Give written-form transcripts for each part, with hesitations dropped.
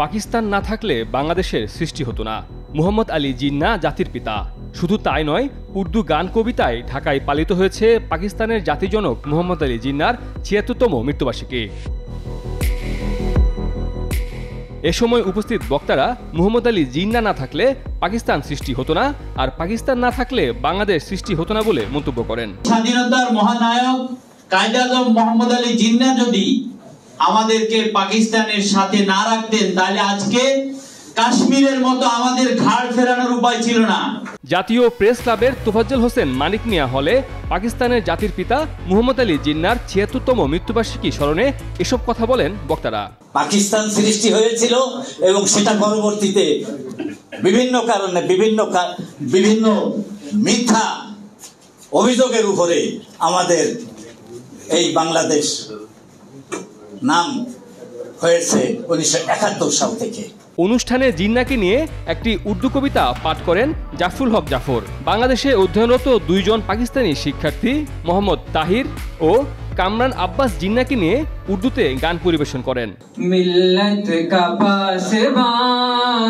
পাকিস্তান না থাকলে বাংলাদেশের সৃষ্টি হতো না। মুহাম্মদ আলী জিন্নাহ জাতির পিতা। শুধু তাই নয়, উর্দু গান কবিতায় ঢাকায় পালিত হয়েছে পাকিস্তানের জাতিজনক মুহাম্মদ আলী জিন্নাহর ৭৬তম মৃত্যুবার্ষিকী। এ সময় উপস্থিত বক্তারা মুহাম্মদ আলী জিন্নাহ না থাকলে পাকিস্তান সৃষ্টি হতো না, আর পাকিস্তান না থাকলে বাংলাদেশ সৃষ্টি হতো না বলে মন্তব্য করেন। স্বাধীনতার মহানায়ক কায়েদ আজম মুহাম্মদ আলী জিন্নাহ যদি আমাদেরকে পাকিস্তানের সাথে না রাখতেন, তাহলে আজকে কাশ্মীরের মতো আমাদের ঘাড় ফেরানোর উপায় ছিল না। জাতীয় প্রেস ক্লাবের তোফাজ্জল হোসেন মানিক মিয়া হলে পাকিস্তানের জাতির পিতা মুহাম্মদ আলী জিন্নাহর ৭৬তম মৃত্যুবার্ষিকী স্মরণে এসব কথা বলেন বক্তারা। পাকিস্তান সৃষ্টি হয়েছিল এবং সেটা পরবর্তীতে বিভিন্ন কারণে বিভিন্ন মিথ্যা অভিযোগের উপরে আমাদের এই বাংলাদেশ নাম হয়েছে ১৯৭১ সাল থেকে। অনুষ্ঠানে জিন্নাহকে নিয়ে একটি উর্দু কবিতা পাঠ করেন জাফরুল হক জাফর। বাংলাদেশে অধ্যয়নরত দুইজন পাকিস্তানি শিক্ষার্থী মোহাম্মদ তাহির ও কামরান আব্বাস জিন্নাহকে নিয়ে উর্দুতে গান পরিবেশন করেন। মিল্লাত কা পাসবা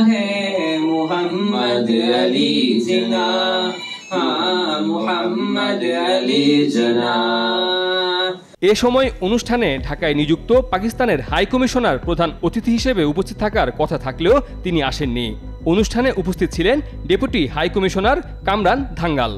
হ্যায় মুহাম্মদ আলী জিন্নাহ, মুহাম্মদ আলী জিন্নাহ। এ সময় অনুষ্ঠানে ঢাকায় নিযুক্ত পাকিস্তানের হাই কমিশনার প্রধান অতিথি হিসেবে উপস্থিত থাকার কথা থাকলেও তিনি আসেননি। অনুষ্ঠানে উপস্থিত ছিলেন deputy high commissioner Kamran Dhangal.